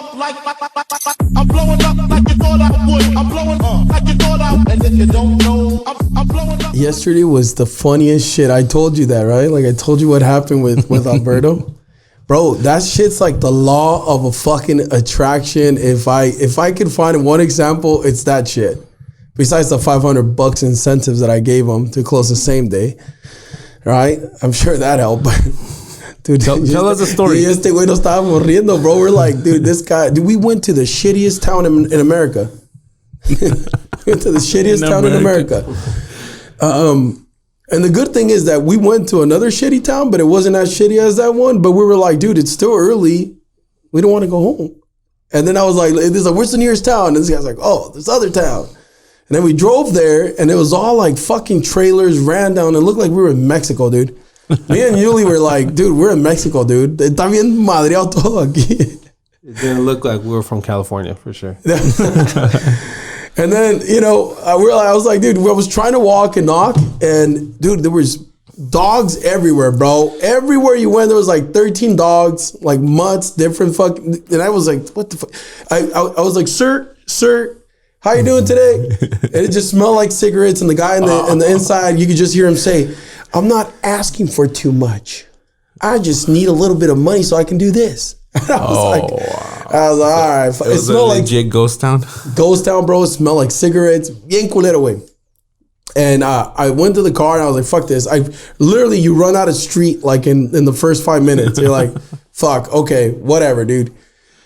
up like I'm blowing up like you thought I would. I'm blowing up like you thought I would. And if you don't know, I'm blowing up. Yesterday was the funniest shit. I told you that, right? Like I told you what happened with Alberto. Bro, that shit's like the law of a fucking attraction. If I could find one example, it's that shit. Besides the $500 incentives that I gave him to close the same day, right? I'm sure that helped. But dude, tell us a story. Este güey nos estábamos riendo, bro. We're like, dude, this guy. Dude, we went to the shittiest town in America. We went to the shittiest town in America. And the good thing is that we went to another shitty town, but it wasn't as shitty as that one. But we were like, dude, it's still early. We don't want to go home. And then I was like, where's the nearest town? And this guy's like, oh, this other town. And then we drove there, and it was all like fucking trailers ran down. It looked like we were in Mexico, dude. Me and Yuli were like, dude, we're in Mexico, dude. Está bien madreado todo aquí. It didn't look like we were from California, for sure. And then, you know, I was like, dude, I was trying to walk and knock, and dude, there was dogs everywhere, bro. Everywhere you went, there was like 13 dogs, like mutts, different fucking. And I was like, what the fuck? I was like, sir, how you doing today? And it just smelled like cigarettes. And the guy on the inside, you could just hear him say, I'm not asking for too much. I just need a little bit of money so I can do this. And I was like, all right. It smelled like legit ghost town. Ghost town, bro. It smelled like cigarettes. Bien culero, güey. And I went to the car and I was like, fuck this. You run out of street like in the first 5 minutes. You're like, fuck, okay, whatever, dude.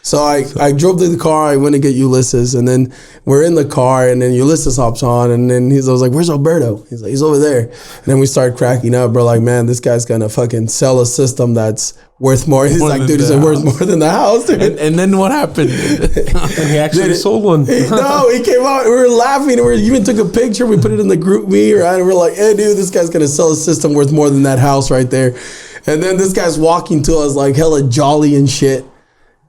So I drove to the car. I went to get Ulysses, and then we're in the car, and then Ulysses hops on, and then I was like, where's Alberto? He's like, he's over there. And then we started cracking up, bro. Like, man, this guy's gonna fucking sell a system that's worth more. He's like, dude, it's worth more than the house, dude. And then what happened? And he actually sold one. No, he came out. We were laughing. And we even took a picture. We put it in the group me, right? And we're like, hey, dude, this guy's gonna sell a system worth more than that house right there. And then this guy's walking to us like hella jolly and shit.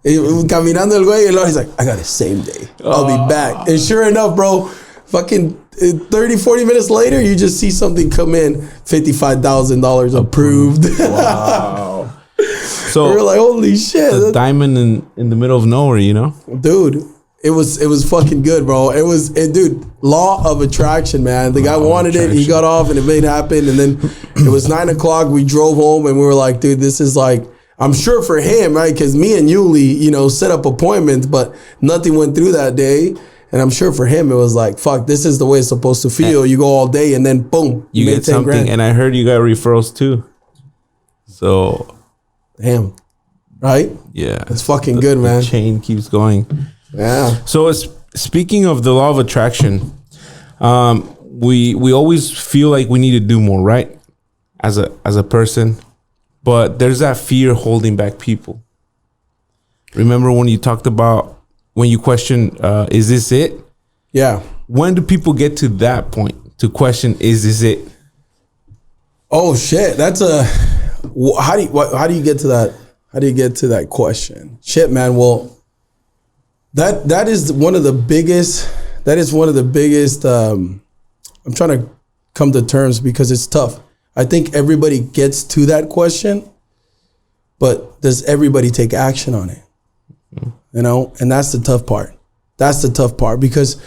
Caminando el güey, and he's like, I got it same day. I'll be back. And sure enough, bro, fucking 30, 40 minutes later, you just see something come in, $55,000 approved. Wow. So we were like, holy shit. The diamond in the middle of nowhere, you know? Dude, it was fucking good, bro. Dude, law of attraction, man. The guy wanted it, he got off, and it made happen. And then it was 9 o'clock, we drove home, and we were like, dude, this is like, I'm sure for him, right? Because me and Yuli, you know, set up appointments, but nothing went through that day. And I'm sure for him, it was like, fuck, this is the way it's supposed to feel. You go all day and then boom, you get something. Grand. And I heard you got referrals too. So, damn, right? Yeah, it's fucking good, man. The chain keeps going. Yeah. So speaking of the law of attraction, we always feel like we need to do more, right? As a person. But there's that fear holding back people. Remember when you talked about when you question, is this it? Yeah. When do people get to that point to question, is this it? Oh shit, how do you get to that? How do you get to that question? Shit, man. Well, that is one of the biggest. I'm trying to come to terms because it's tough. I think everybody gets to that question, but does everybody take action on it? Mm-hmm. You know, and that's the tough part. That's the tough part because,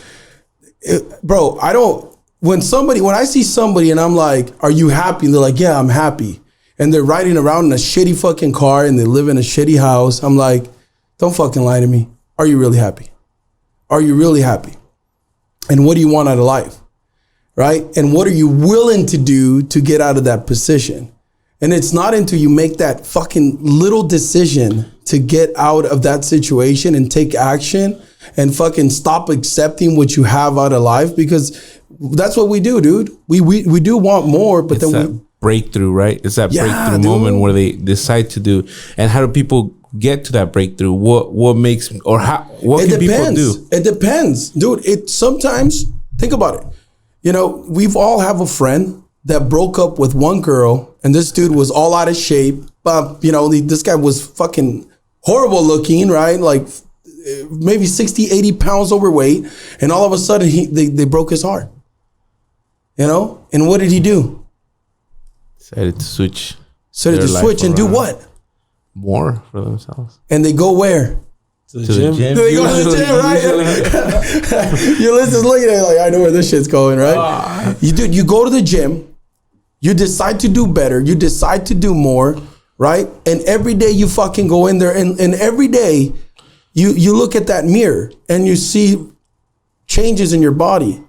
when I see somebody and I'm like, are you happy? And they're like, yeah, I'm happy. And they're riding around in a shitty fucking car and they live in a shitty house. I'm like, don't fucking lie to me. Are you really happy? Are you really happy? And what do you want out of life? Right? And what are you willing to do to get out of that position? And it's not until you make that fucking little decision to get out of that situation and take action and fucking stop accepting what you have out of life, because that's what we do, dude. We do want more, but it's then breakthrough, right? It's that breakthrough moment where they decide to do. And how do people get to that breakthrough? What makes, or how, what can people do? It depends, dude. It sometimes, think about it. You know, we've all have a friend that broke up with one girl, and this dude was all out of shape. But, you know, this guy was fucking horrible looking, right? Like maybe 60, 80 pounds overweight. And all of a sudden, they broke his heart. You know? And what did he do? Decided to switch. And do what? More for themselves. And they go where? To To the gym. They go to the gym, right? Your listeners looking at it like, I know where this shit's going, right? You go to the gym, you decide to do better, you decide to do more, right? And every day you fucking go in there, and every day you look at that mirror and you see changes in your body,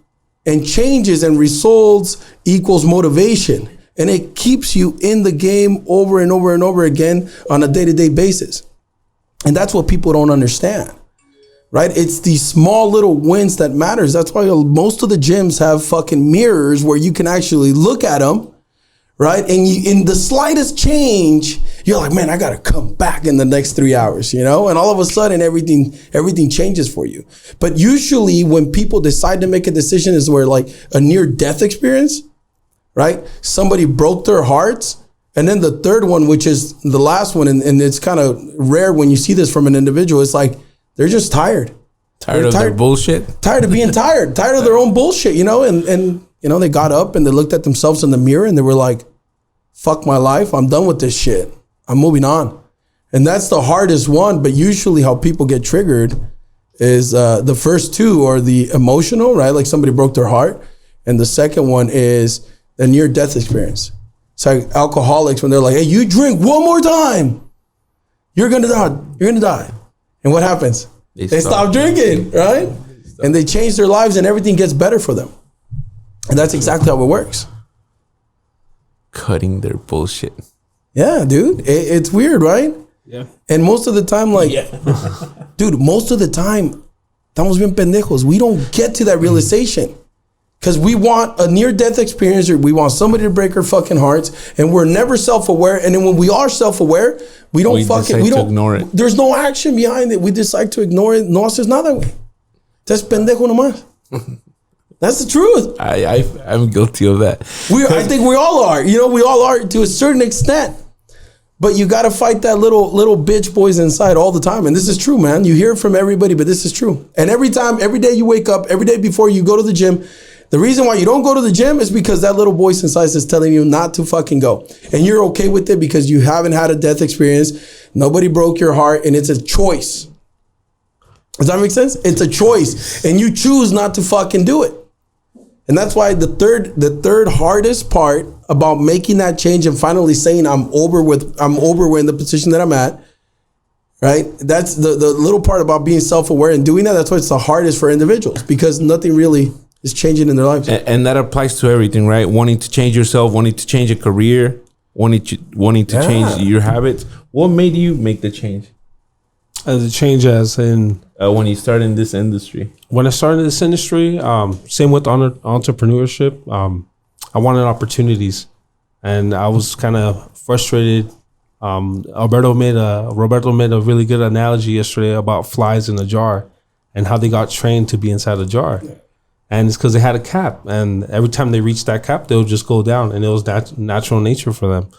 and changes and results equals motivation, and it keeps you in the game over and over and over again on a day-to-day basis. And that's what people don't understand, right? It's these small little wins that matters. That's why most of the gyms have fucking mirrors where you can actually look at them, right? And in the slightest change, you're like, man, I got to come back in the next 3 hours, And all of a sudden everything changes for you. But usually when people decide to make a decision is where like a near death experience, right? Somebody broke their hearts. And then the third one, which is the last one, and it's kind of rare when you see this from an individual, it's like they're just tired. Tired of their bullshit? Tired of being tired of their own bullshit, and they got up and they looked at themselves in the mirror and they were like, fuck my life, I'm done with this shit. I'm moving on. And that's the hardest one, but usually how people get triggered is the first two are the emotional, right? Like somebody broke their heart. And the second one is the near-death experience. It's like alcoholics when they're like, hey, you drink one more time, you're gonna die. You're gonna die. And what happens? They stop drinking, right? And they change their lives and everything gets better for them. And that's exactly how it works. Cutting their bullshit. Yeah, dude. It's weird, right? Yeah. And most of the time, like, dude, most of the time, estamos bien pendejos. We don't get to that realization. Because we want a near-death experience, or we want somebody to break our fucking hearts, and we're never self-aware. And then when we are self-aware, we don't ignore it. There's no action behind it. We decide to ignore it. No haces nada, güey. That's pendejo nomás. That's the truth. I'm guilty of that. I think we all are. We all are to a certain extent. But you got to fight that little bitch boys inside all the time. And this is true, man. You hear it from everybody, but this is true. And every day you wake up, every day before you go to the gym, the reason why you don't go to the gym is because that little voice inside is telling you not to fucking go. And you're okay with it because you haven't had a death experience. Nobody broke your heart, and it's a choice. Does that make sense? It's a choice, and you choose not to fucking do it. And that's why the third hardest part about making that change and finally saying I'm over in the position that I'm at, right? That's the little part about being self-aware and doing that. That's why it's the hardest for individuals, because nothing really is changing in their lives. And that applies to everything, right? Wanting to change yourself, wanting to change a career, wanting to change your habits. What made you make the change? As a change as in... when you started in this industry. When I started in this industry, same with entrepreneurship, I wanted opportunities. And I was kind of frustrated. Roberto made a really good analogy yesterday about flies in a jar and how they got trained to be inside a jar. Yeah. And it's because they had a cap. And every time they reached that cap, they'll just go down. And it was that natural nature for them.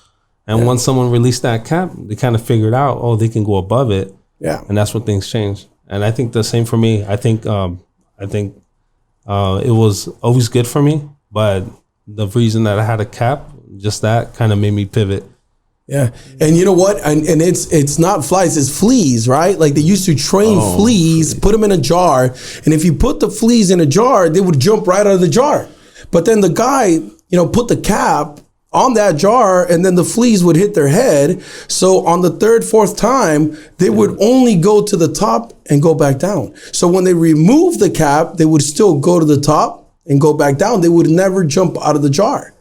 And once someone released that cap, they kind of figured out, they can go above it. Yeah. And that's when things changed. And I think the same for me. I think it was always good for me. But the reason that I had a cap, just that kind of made me pivot. Yeah. And you know what? And it's not flies, it's fleas, right? Like they used to train fleas, put them in a jar. And if you put the fleas in a jar, they would jump right out of the jar. But then the guy, put the cap on that jar and then the fleas would hit their head. So on the third, fourth time, they would only go to the top and go back down. So when they removed the cap, they would still go to the top and go back down. They would never jump out of the jar.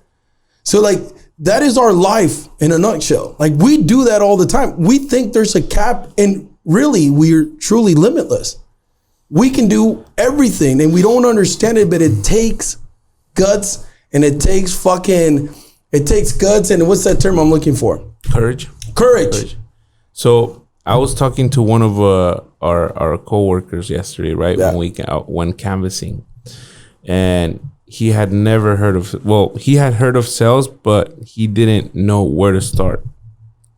So like, that is our life in a nutshell. Like we do that all the time. We think there's a cap and really we're truly limitless. We can do everything and we don't understand it, but it takes guts and it takes guts. And what's that term I'm looking for? Courage. So I was talking to one of our coworkers yesterday, right? Yeah. When we went canvassing, and he had never heard of, he had heard of sales, but he didn't know where to start,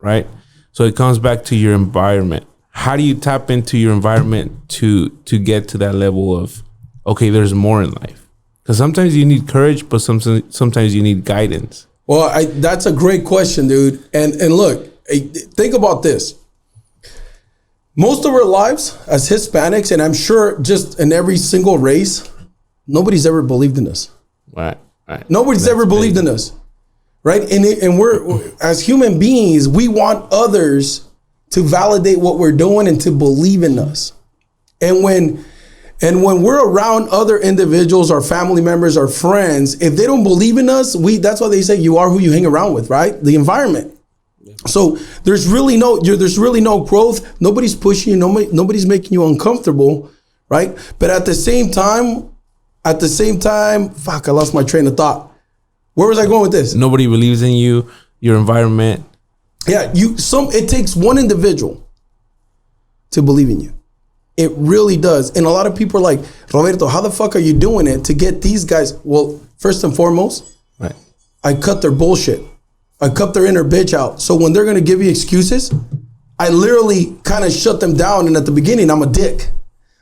right? So it comes back to your environment. How do you tap into your environment to get to that level of, okay, there's more in life? Because sometimes you need courage, but sometimes you need guidance. Well, that's a great question, dude. And look, think about this. most of our lives as Hispanics, and I'm sure just in every single race, nobody's ever believed in us. Right. Nobody's ever believed in us, right? And we're as human beings, we want others to validate what we're doing and to believe in us. And when we're around other individuals, our family members, our friends, if they don't believe in us, that's why they say you are who you hang around with, right? The environment. So there's really no growth. Nobody's pushing you. Nobody's making you uncomfortable, right? But at the same time, fuck, I lost my train of thought. Where was I going with this? Nobody believes in you, your environment. Yeah, it takes one individual to believe in you. It really does. And a lot of people are like, Roberto, how the fuck are you doing it to get these guys? Well, first and foremost, Right. I cut their bullshit. I cut their inner bitch out. So when they're going to give you excuses, I literally kind of shut them down. And at the beginning, I'm a dick.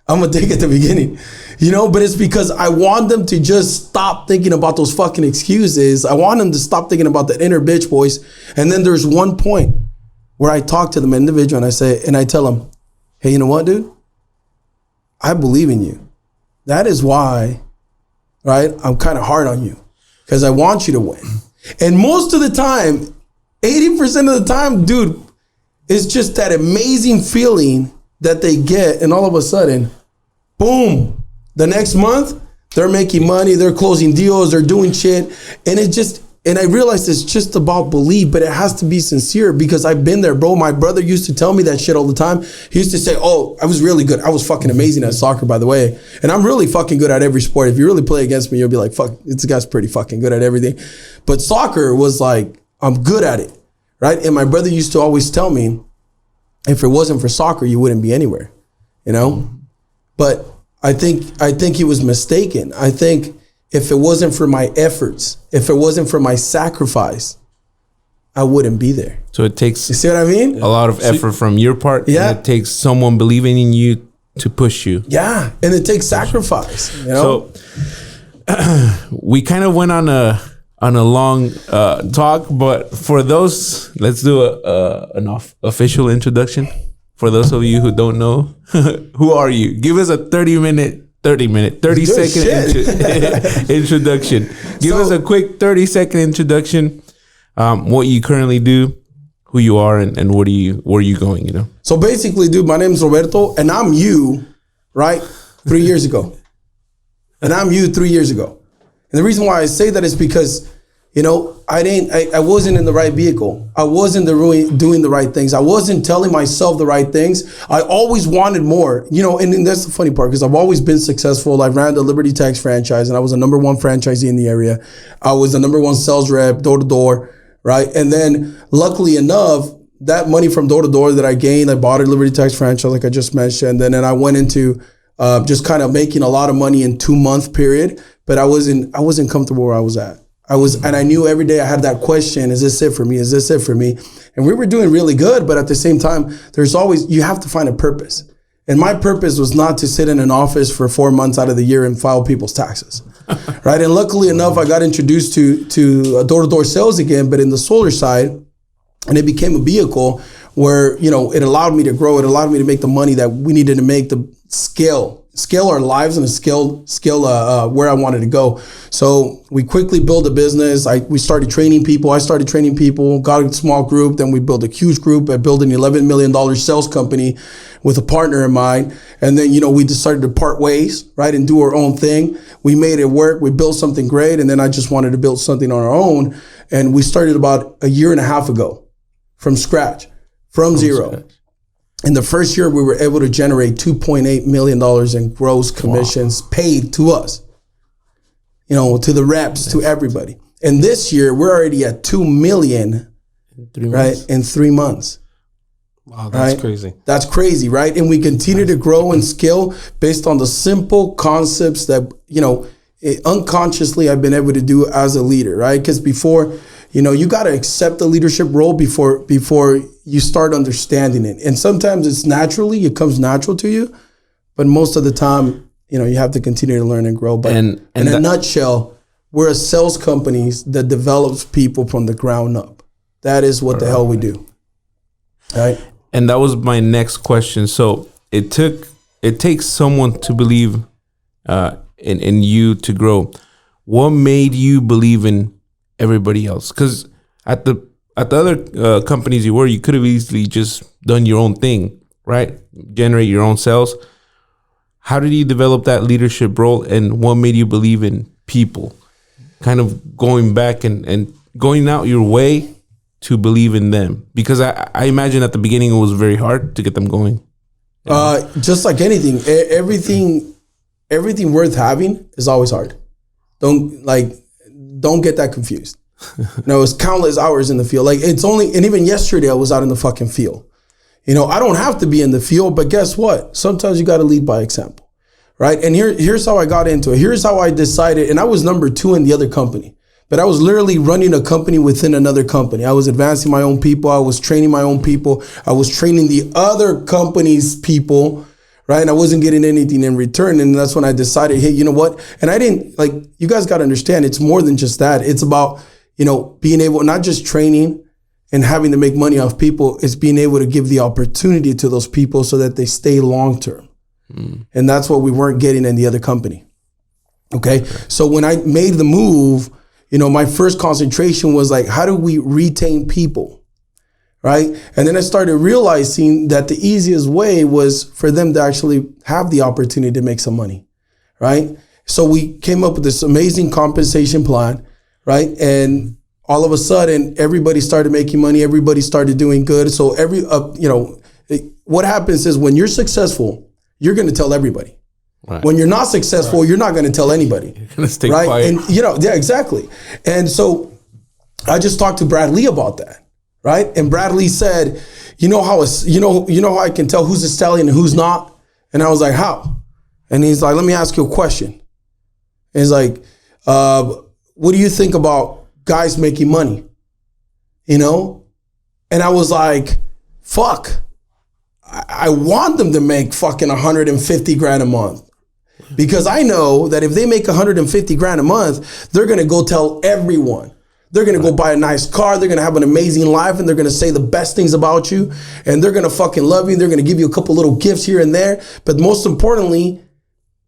I'm a dick at the beginning, but it's because I want them to just stop thinking about those fucking excuses. I want them to stop thinking about the inner bitch voice. And then there's one point where I talk to them individually and I tell them, hey, you know what, dude? I believe in you. That is why, right? I'm kind of hard on you because I want you to win. And most of the time, 80% of the time, dude, it's just that amazing feeling that they get. And all of a sudden, boom, the next month, they're making money, they're closing deals, they're doing shit. And I realized it's just about belief, but it has to be sincere because I've been there, bro. My brother used to tell me that shit all the time. He used to say, oh, I was really good. I was fucking amazing at soccer, by the way. And I'm really fucking good at every sport. If you really play against me, you'll be like, fuck, this guy's pretty fucking good at everything. But soccer was like, I'm good at it, right? And my brother used to always tell me, if it wasn't for soccer, you wouldn't be anywhere, But I think he was mistaken. I think if it wasn't for my efforts, if it wasn't for my sacrifice, I wouldn't be there. So it takes You see what I mean? a lot of effort from your part. Yeah. And it takes someone believing in you to push you. Yeah, and it takes sacrifice. So we kind of went on a long talk, but for those, let's do an official introduction. For those of you who don't know, who are you? Give us a 30 second introduction. Give us a quick 30-second introduction. What you currently do, who you are, and where are you going? So basically, dude, my name's Roberto, and I'm you, right? 3 years ago, and I'm you 3 years ago. And the reason why I say that is because, I wasn't in the right vehicle. I wasn't doing the right things. I wasn't telling myself the right things. I always wanted more, and that's the funny part because I've always been successful. I ran the Liberty Tax franchise and I was the number one franchisee in the area. I was the number one sales rep, door to door, right? And then luckily enough, that money from door to door that I gained, I bought a Liberty Tax franchise, like I just mentioned. And then I went into just kind of making a lot of money in 2-month period, but I wasn't comfortable where I was at. And I knew every day I had that question, is this it for me? Is this it for me? And we were doing really good, but at the same time, you have to find a purpose. And my purpose was not to sit in an office for 4 months out of the year and file people's taxes, right? And luckily enough, I got introduced to door-to-door sales again, but in the solar side, and it became a vehicle where, it allowed me to grow. It allowed me to make the money that we needed to make to scale our lives and scale where I wanted to go. So we quickly built a business. We started training people. I started training people, got a small group. Then we built a huge group. I built an $11 million sales company with a partner of mine. And then, we decided to part ways, right? And do our own thing. We made it work. We built something great. And then I just wanted to build something on our own. And we started about a year and a half ago from scratch, from zero. In the first year, we were able to generate $2.8 million in gross commissions paid to us, to the reps, to everybody. And this year, we're already at $2 million, right, in 3 months. Wow, that's right? crazy. That's crazy, right? And we continue to grow and scale based on the simple concepts that, unconsciously I've been able to do as a leader, right? Because before, you got to accept the leadership role before you start understanding it. And sometimes it comes natural to you, but most of the time, you have to continue to learn and grow. But in a nutshell, we're a sales company that develops people from the ground up. That is what the hell we do. Right. And that was my next question. So it takes someone to believe in you to grow. What made you believe in everybody else? Because at the other companies you could have easily just done your own thing, right? Generate your own sales. How did you develop that leadership role, and what made you believe in people? Kind of going back and going out your way to believe in them, because I imagine at the beginning it was very hard to get them going. Just like anything, everything worth having is always hard. Don't get that confused. It's countless hours in the field. Like and even yesterday I was out in the fucking field. I don't have to be in the field, but guess what? Sometimes you got to lead by example, right? And here's how I got into it. Here's how I decided, and I was number 2 in the other company. But I was literally running a company within another company. I was advancing my own people. I was training my own people. I was training the other company's people, right? And I wasn't getting anything in return. And that's when I decided, hey, you know what? And I didn't, you guys got to understand, it's more than just that. It's about, being able, not just training and having to make money off people. It's being able to give the opportunity to those people so that they stay long-term. And that's what we weren't getting in the other company. Okay. So when I made the move, my first concentration was like, how do we retain people, right? And then I started realizing that the easiest way was for them to actually have the opportunity to make some money, right? So we came up with this amazing compensation plan, right? And all of a sudden, everybody started making money. Everybody started doing good. So what happens is when you're successful, you're going to tell everybody. Right. When you're not successful, you're not going to tell anybody. You're going to stay right? quiet. And yeah, exactly. And so I just talked to Brad Lee about that, right? And Brad Lee said, how I can tell who's a stallion and who's not? And I was like, how? And he's like, let me ask you a question. And he's like, what do you think about guys making money? And I was like, fuck. I want them to make fucking 150 grand a month. Because I know that if they make 150 grand a month, they're going to go tell everyone. They're going to go buy a nice car. They're going to have an amazing life, and they're going to say the best things about you, and they're going to fucking love you. They're going to give you a couple little gifts here and there. But most importantly,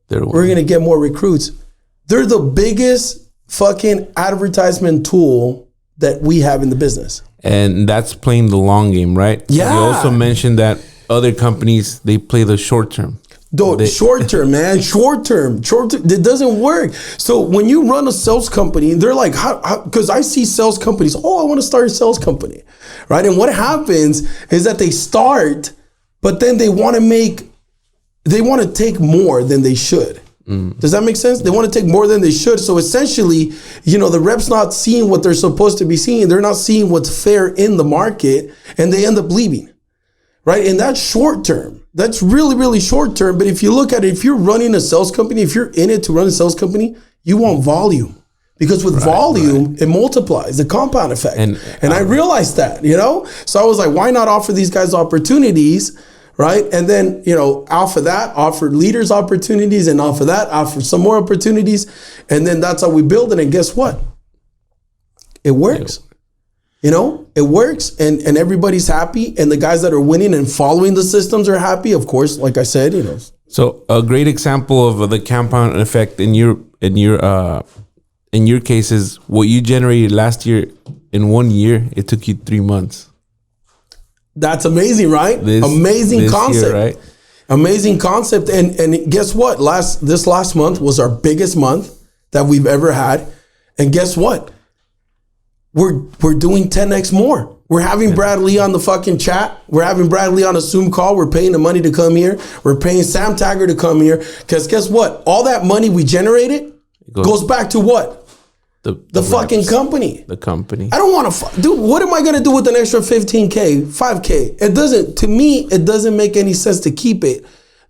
we're going to get more recruits. They're the biggest fucking advertisement tool that we have in the business. And that's playing the long game, right? Yeah. You also mentioned that other companies, they play the short term. Short term, man. Short term. It doesn't work. So when you run a sales company, they're like, because I see sales companies, I want to start a sales company, right? And what happens is that they start, but then they want to take more than they should. Does that make sense? They want to take more than they should. So essentially, the rep's not seeing what they're supposed to be seeing. They're not seeing what's fair in the market, and they end up leaving, right? And that's short term. That's really, really short term. But if you look at it, if you're running a sales company, if you're in it to run a sales company, you want volume. Because with volume, it multiplies, the compound effect. And I realized that, So I was like, why not offer these guys opportunities, right? And then, off of that, offer leaders opportunities, and off of that, offer some more opportunities. And then that's how we build it. And guess what? It works. It works, and everybody's happy, and the guys that are winning and following the systems are happy. Of course, like I said, So a great example of the compound effect in your case is what you generated last year in 1 year. It took you 3 months. That's amazing, right? Amazing concept, year, right? Amazing concept. And guess what? This last month was our biggest month that we've ever had. And guess what? We're doing 10x more. We're having Brad Lee on the fucking chat. We're having Brad Lee on a Zoom call. We're paying the money to come here. We're paying Sam Taggart to come here. Because guess what? All that money we generated goes back to what? The fucking company. The company. I don't want to, dude, what am I going to do with an extra 15K, 5K? To me, it doesn't make any sense to keep it.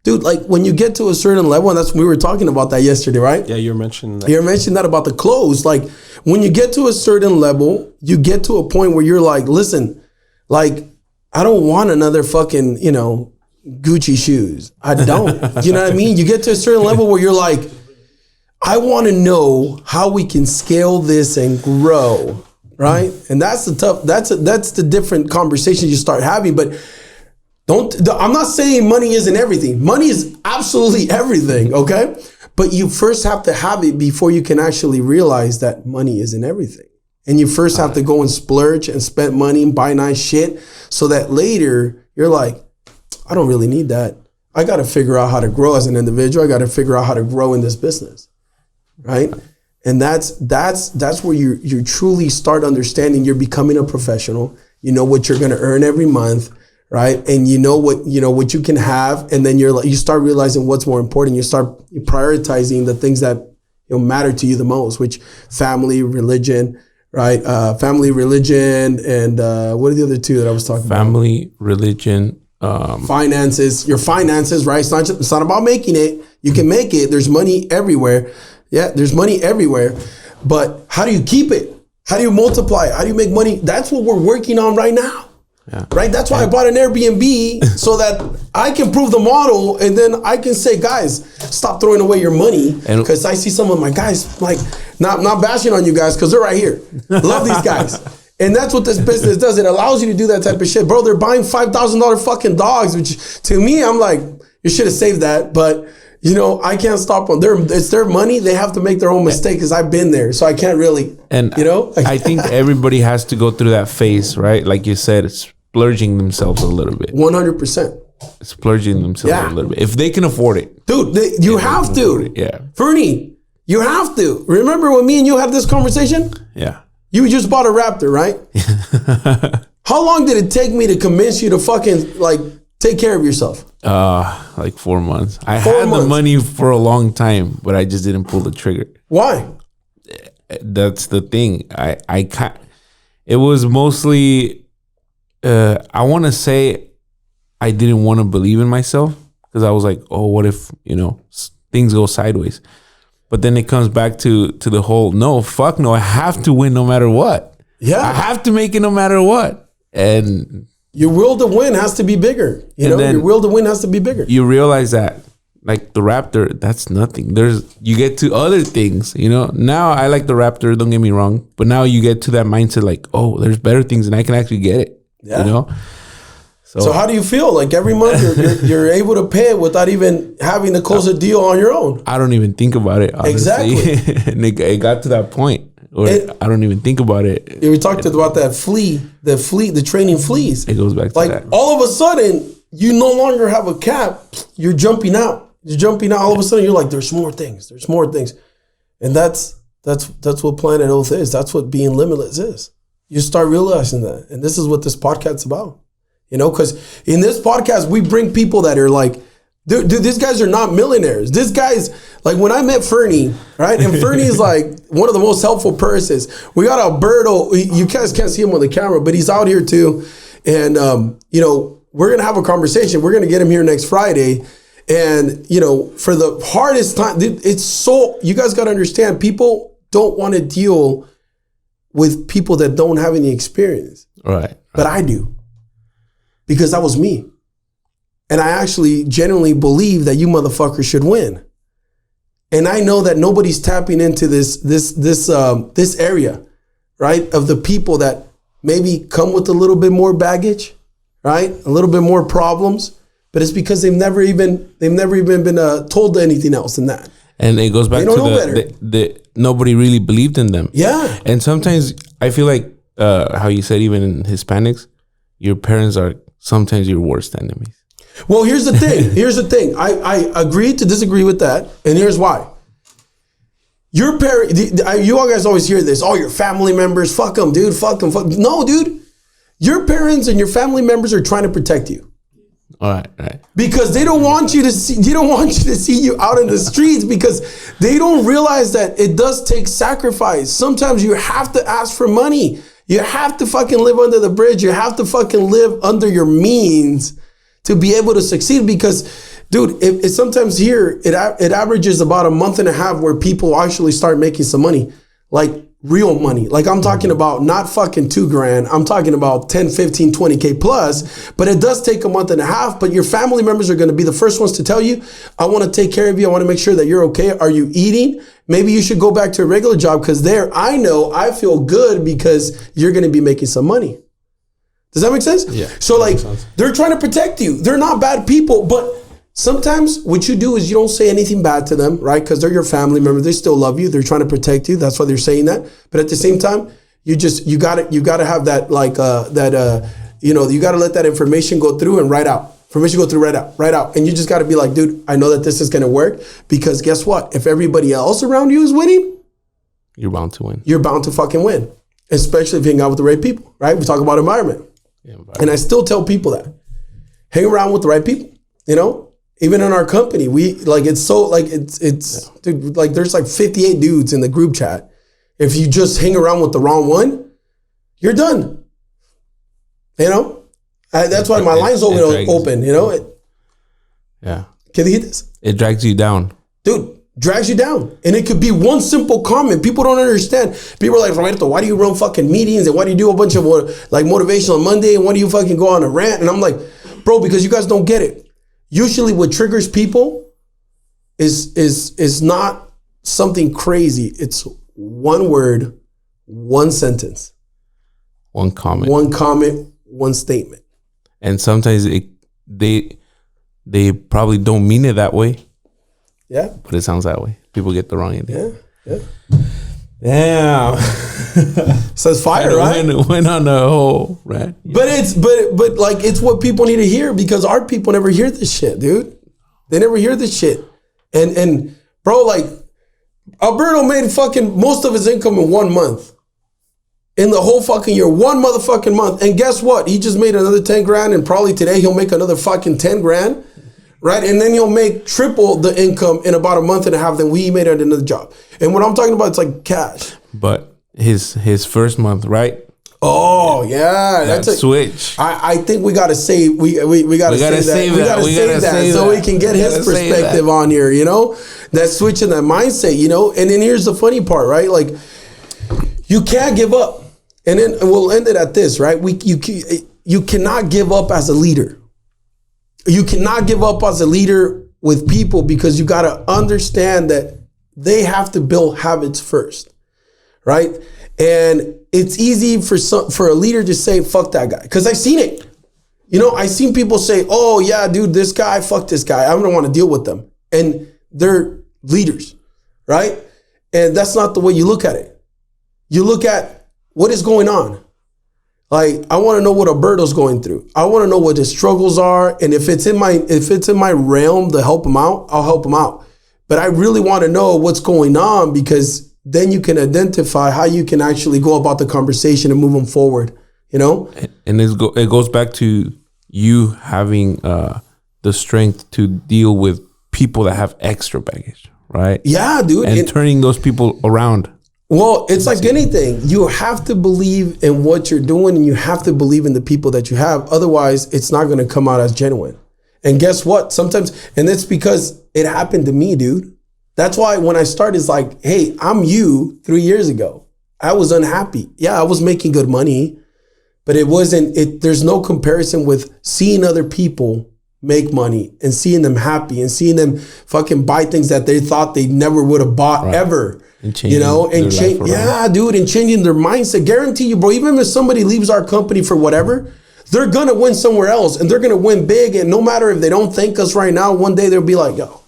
Dude, like when you get to a certain level, and we were talking about that yesterday, right? Yeah, you were mentioning that. You mentioned that about the clothes. Like when you get to a certain level, you get to a point where you're like, listen, like I don't want another fucking, Gucci shoes. I don't. You know what I mean? You get to a certain level where you're like, I want to know how we can scale this and grow, right? And that's the different conversation you start having. But I'm not saying money isn't everything. Money is absolutely everything, okay? But you first have to have it before you can actually realize that money isn't everything. And you first have to go and splurge and spend money and buy nice shit so that later you're like, I don't really need that. I got to figure out how to grow as an individual. I got to figure out how to grow in this business, right? And that's where you truly start understanding you're becoming a professional. You know what you're going to earn every month, right? And you know what you can have, and then you start realizing what's more important. You start prioritizing the things that matter to you the most, which family, religion, right? Family, religion, and what are the other two that I was talking about? Family, religion, finances. Your finances, right? It's not about making it. You can make it. There's money everywhere. Yeah, there's money everywhere. But how do you keep it? How do you multiply it? How do you make money? That's what we're working on right now. Yeah. Right? That's why I bought an Airbnb so that I can prove the model, and then I can say, guys, stop throwing away your money. Because I see some of my guys, like, not bashing on you guys, because they're right here. Love these guys. And that's what this business does. It allows you to do that type of shit. Bro, they're buying $5,000 fucking dogs, which to me, I'm like, you should have saved that. But, I can't stop them. It's their money. They have to make their own mistake because I've been there. So I can't really, I think everybody has to go through that phase, right? Like you said, it's splurging themselves a little bit. 100%. Splurging themselves a little bit. If they can afford it. Dude, you have to. Yeah. Fernie, you have to. Remember when me and you had this conversation? Yeah. You just bought a Raptor, right? How long did it take me to convince you to fucking take care of yourself? Like 4 months. I had the money for a long time, but I just didn't pull the trigger. Why? That's the thing. I can't. It was mostly. I want to say I didn't want to believe in myself because I was like, oh, what if things go sideways? But then it comes back to the whole no, fuck no. I have to win no matter what. Yeah, I have to make it no matter what. And your will to win has to be bigger. Your will to win has to be bigger. You realize that, like the Raptor, that's nothing. You get to other things. Now I like the Raptor. Don't get me wrong, but now you get to that mindset, like, oh, there's better things, and I can actually get it. Yeah. So how do you feel? Like every month you're able to pay it without even having to close a deal on your own. I don't even think about it, honestly. Exactly. And it got to that point where I don't even think about it. We talked about that the training fleas. It goes back to that. All of a sudden, you no longer have a cap. You're jumping out. All of a sudden, you're like, there's more things. And that's what Planet Oath is. That's what being limitless is. You start realizing that. And this is what this podcast's about. Because in this podcast, we bring people that are like, dude, these guys are not millionaires. This guy's like, when I met Fernie, right? And Fernie is like one of the most helpful persons. We got Alberto. You guys can't see him on the camera, but he's out here too. And, we're going to have a conversation. We're going to get him here next Friday. And, for the hardest time, you guys got to understand, people don't want to deal with people that don't have any experience. Right. But I do. Because that was me. And I actually genuinely believe that you motherfuckers should win. And I know that nobody's tapping into this area, right? Of the people that maybe come with a little bit more baggage, right? A little bit more problems, but it's because they've never even been told anything else than that. And it goes back to the nobody really believed in them. Yeah. And sometimes I feel like how you said, even in Hispanics, your parents are sometimes your worst enemies. Well, here's the thing. I agree to disagree with that. And here's why. Your parent, you all guys always hear this. Oh, your family members, fuck them, dude. Fuck them. No, dude. Your parents and your family members are trying to protect you. All right. Because they don't want you to see you out in the streets, because they don't realize that it does take sacrifice. Sometimes you have to ask for money. You have to fucking live under the bridge. You have to fucking live under your means to be able to succeed. Because, dude, it sometimes here, it averages about a month and a half where people actually start making some money. Like real money. Like I'm talking about not fucking $2,000. I'm talking about 10, 15, 20K plus. But it does take a month and a half. But your family members are going to be the first ones to tell you, I want to take care of you. I want to make sure that you're okay. Are you eating? Maybe you should go back to a regular job, because I feel good because you're going to be making some money. Does that make sense? Yeah, So that like makes sense. they're trying to protect you. They're not bad people, but sometimes what you do is you don't say anything bad to them, right? Because they're your family member. They still love you. They're trying to protect you. That's why they're saying that. But at the same time, you gotta have that you gotta let that information go through and write out. Information go through, write out. And you just gotta be like, dude, I know that this is gonna work, because guess what? If everybody else around you is winning, You're bound to win. you're bound to fucking win. Especially if you hang out with the right people, right? We talk about environment. Yeah, And I still tell people that. Hang around with the right people, you know? Even in our company, dude, like there's like 58 dudes in the group chat. If you just hang around with the wrong one, you're done. You know? That's why my line's open, you know? Yeah. Can you hear this? It drags you down. Dude, drags you down. And it could be one simple comment. People don't understand. People are like, Roberto, why do you run fucking meetings? And why do you do a bunch of like motivation on Monday? And why do you fucking go on a rant? And I'm like, bro, because you guys don't get it. Usually what triggers people is not something crazy. It's one word, one sentence, One comment. one statement. And sometimes they probably don't mean it that way, Yeah. but it sounds that way. People get the wrong idea. Yeah. Damn. Says fire, right? Went on a whole rant. But it's what people need to hear, because our people never hear this shit, dude. They never hear this shit. And bro, like Alberto made fucking most of his income in 1 month. In the whole fucking year, 1 motherfucking month. And guess what? He just made another 10 grand, and probably today he'll make another fucking 10 grand. Right? And then he'll make triple the income in about a month and a half than we made at another job. And what I'm talking about, it's like cash. But his first month, right? Oh yeah, That switch. I think we gotta say we gotta save that. We gotta save that so we can get his perspective on here. You know, that switch in that mindset. You know, and then here's the funny part, right? Like you can't give up. And then we'll end it at this, right? You cannot give up as a leader. You cannot give up as a leader with people, because you got to understand that they have to build habits first, right? And it's easy for a leader to say, fuck that guy. Because I've seen it. You know, I've seen people say, oh yeah, dude, this guy, fuck this guy. I don't want to deal with them. And they're leaders, right? And that's not the way you look at it. You look at what is going on. Like, I want to know what Alberto's going through. I want to know what his struggles are. And if it's in my realm to help him out, I'll help him out. But I really want to know what's going on, because then you can identify how you can actually go about the conversation and move them forward, you know? And it goes back to you having the strength to deal with people that have extra baggage, right? Yeah, dude. And turning those people around. Well, it's like anything. You have to believe in what you're doing, and you have to believe in the people that you have. Otherwise, it's not going to come out as genuine. And guess what? Sometimes, and it's because it happened to me, dude. That's why when I started, it's like, hey, I'm you 3 years ago. I was unhappy. Yeah, I was making good money, but there's no comparison with seeing other people make money and seeing them happy and seeing them fucking buy things that they thought they never would have bought ever. And changing, you know, and changing their mindset. Guarantee you, bro, even if somebody leaves our company for whatever, they're gonna win somewhere else, and they're gonna win big. And no matter if they don't thank us right now, one day they'll be like, yo,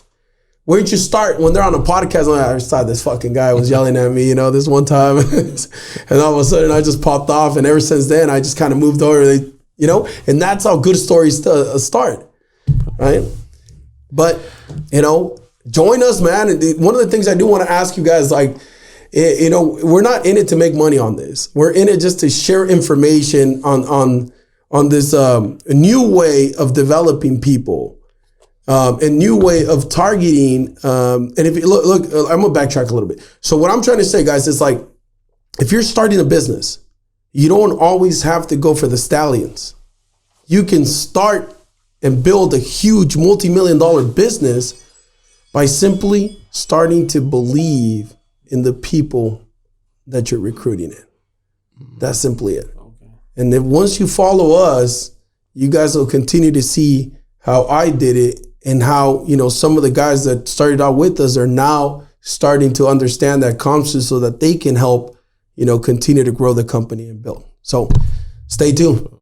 where'd you start? When they're on a podcast, I'm like, I saw this fucking guy was yelling at me, you know, this one time. And all of a sudden I just popped off. And ever since then, I just kind of moved over, you know, and that's how good stories start, right? But, you know, join us, man. One of the things I do want to ask you guys, like, you know, we're not in it to make money on this. We're in it just to share information on this new way of developing people, a new way of targeting. And if you look, I'm gonna backtrack a little bit. So what I'm trying to say, guys, is like, if you're starting a business, you don't always have to go for the stallions. You can start and build a huge multi-million-dollar business by simply starting to believe in the people that you're recruiting in. That's simply it. Okay. And then once you follow us, you guys will continue to see how I did it, and how, you know, some of the guys that started out with us are now starting to understand that concept so that they can help, you know, continue to grow the company and build. So stay tuned.